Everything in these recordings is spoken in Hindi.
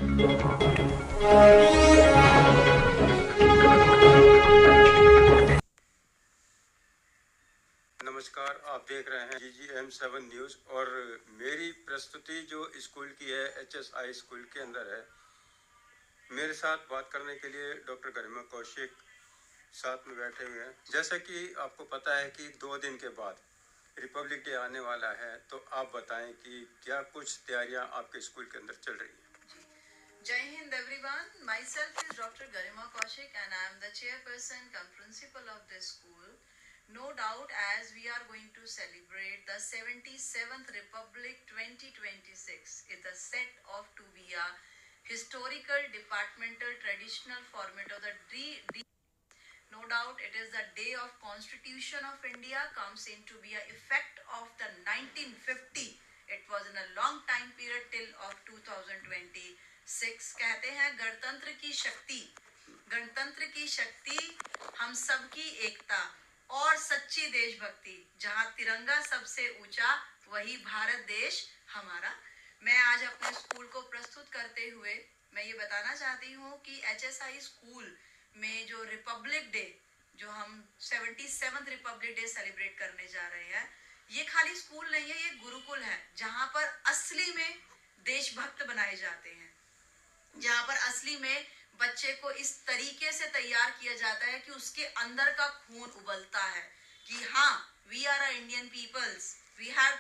नमस्कार, आप देख रहे हैं GGM7 न्यूज़ और मेरी प्रस्तुति जो स्कूल की है HSI स्कूल के अंदर है। मेरे साथ बात करने के लिए डॉक्टर गरिमा कौशिक साथ में बैठे हुए हैं। जैसा कि आपको पता है कि 2 दिन के बाद रिपब्लिक डे आने वाला है, तो आप बताएं कि क्या कुछ तैयारियां आपके स्कूल के अंदर चल रही हैं। Jai Hind everyone, myself is Dr. Garima Kaushik and I am the chairperson cum principal of this school. No doubt, as we are going to celebrate the 77th Republic 2026 in the set of to be a historical departmental traditional format of the no doubt it is the day of Constitution of India comes into be a effect of the 1950. It was in a long time period till of 2026. कहते हैं गणतंत्र की शक्ति हम सबकी एकता और सच्ची देशभक्ति, जहां तिरंगा सबसे ऊंचा वही भारत देश हमारा। मैं आज अपने स्कूल को प्रस्तुत करते हुए मैं ये बताना चाहती हूँ कि HSI स्कूल में जो रिपब्लिक डे, जो हम 77th रिपब्लिक डे सेलिब्रेट करने जा रहे हैं, ये खाली स्कूल नहीं है, ये गुरुकुल है, जहां पर असली में देशभक्त बनाए जाते हैं, जहां पर असली में बच्चे को इस तरीके से तैयार किया जाता है कि उसके अंदर का खून उबलता है कि हाँ, we are a Indian peoples, we have.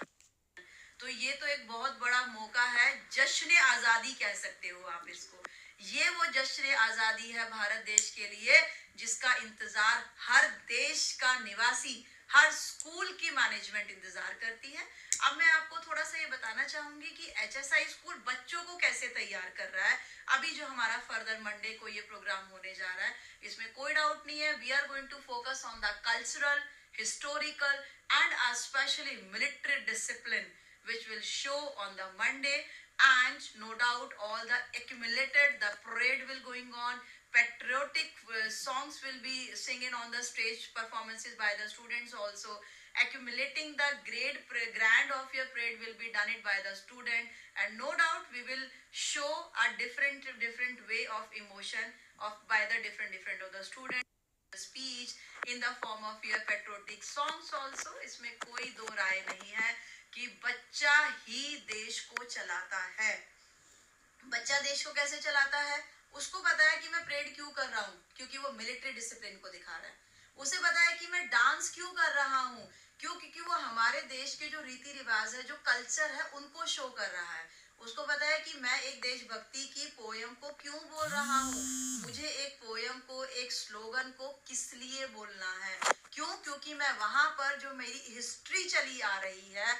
तो ये तो एक बहुत बड़ा मौका है, जश्न आजादी कह सकते हो आप इसको। ये वो जश्न आजादी है भारत देश के लिए जिसका इंतजार हर देश का निवासी, हर स्कूल की मैनेजमेंट इंतजार करती है। अब मैं आपको थोड़ा सा ये बताना चाहूंगी कि HSI स्कूल बच्चों को कैसे तैयार कर रहा है। अभी जो हमारा फर्दर मंडे को ये प्रोग्राम होने जा रहा है, इसमें कोई डाउट नहीं है, we are going to focus on the cultural, historical and especially military discipline, which will show on the Monday, and no doubt all the accumulated, the parade will going on, patriotic songs will be singing on the stage performances by the students also, accumulating the grand of your parade will be done it by the student, and no doubt we will show a different way of emotion of by the different of the student speech in the form of your patriotic songs also। इसमें कोई दो राय नहीं है कि बच्चा ही देश को चलाता है। बच्चा देश को कैसे चलाता है, उसको पता है कि मैं परेड क्यों कर रहा हूँ, क्योंकि वो मिलिट्री डिसिप्लिन को दिखा रहा है। उसे पता है कि मैं डांस क्यों कर रहा हूँ, क्योंकि वो हमारे देश के जो रीति रिवाज है, जो कल्चर है, उनको शो कर रहा है। उसको पता है कि मैं एक देशभक्ति की पोयम को क्यों बोल रहा हूँ, मुझे एक पोयम को, एक स्लोगन को किस लिए बोलना है, क्यों, क्योंकि मैं वहां पर जो मेरी हिस्ट्री चली आ रही है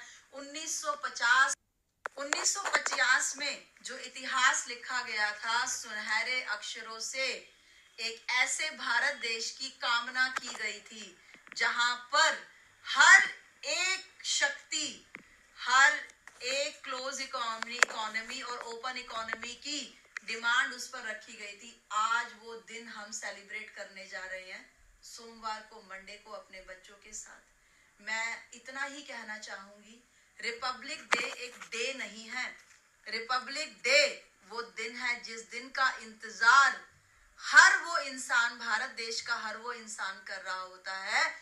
1950 में जो इतिहास लिखा गया था सुनहरे अक्षरों से, एक ऐसे भारत देश की कामना की गई थी जहां पर हर एक शक्ति, हर एक क्लोज इकोनॉमी और ओपन इकोनॉमी की डिमांड उस पर रखी गई थी। आज वो दिन हम सेलिब्रेट करने जा रहे हैं सोमवार को, मंडे को, अपने बच्चों के साथ। मैं इतना ही कहना चाहूंगी, रिपब्लिक डे एक डे नहीं है, रिपब्लिक डे वो दिन है जिस दिन का इंतजार हर वो इंसान, भारत देश का हर वो इंसान कर रहा होता है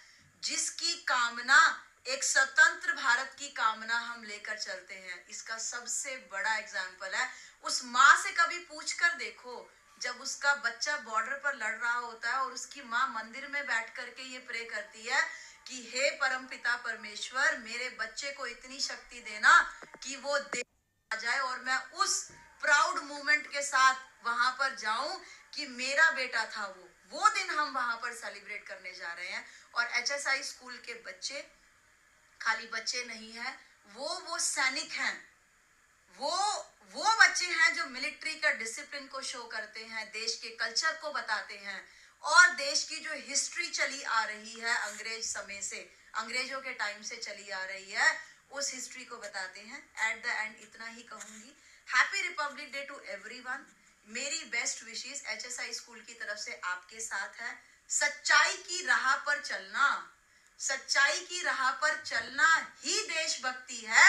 जिसकी कामना, एक स्वतंत्र भारत की कामना हम लेकर चलते हैं। इसका सबसे बड़ा एग्जाम्पल है, उस माँ से कभी पूछ कर देखो, जब उसका बच्चा बॉर्डर पर लड़ रहा होता है और उसकी माँ मंदिर में बैठ करके ये प्रे करती है कि हे परमपिता परमेश्वर, मेरे बच्चे को इतनी शक्ति देना कि वो देश आ जाए और मैं उस प्राउड मूवमेंट के साथ वहां पर जाऊं कि मेरा बेटा था वो दिन हम वहां पर सेलिब्रेट करने जा रहे हैं। और HSI स्कूल के बच्चे खाली बच्चे नहीं हैं, वो सैनिक हैं, वो बच्चे हैं जो मिलिट्री का डिसिप्लिन को शो करते हैं, देश के कल्चर को बताते हैं और देश की जो हिस्ट्री चली आ रही है अंग्रेज समय से, अंग्रेजों के टाइम से चली आ रही है, उस हिस्ट्री को बताते हैं। एट द एंड इतना ही कहूंगी, happy republic day to everyone. मेरी बेस्ट विशेस HSI स्कूल की तरफ से आपके साथ है। सच्चाई की राह पर चलना, सच्चाई की राह पर चलना ही देशभक्ति है।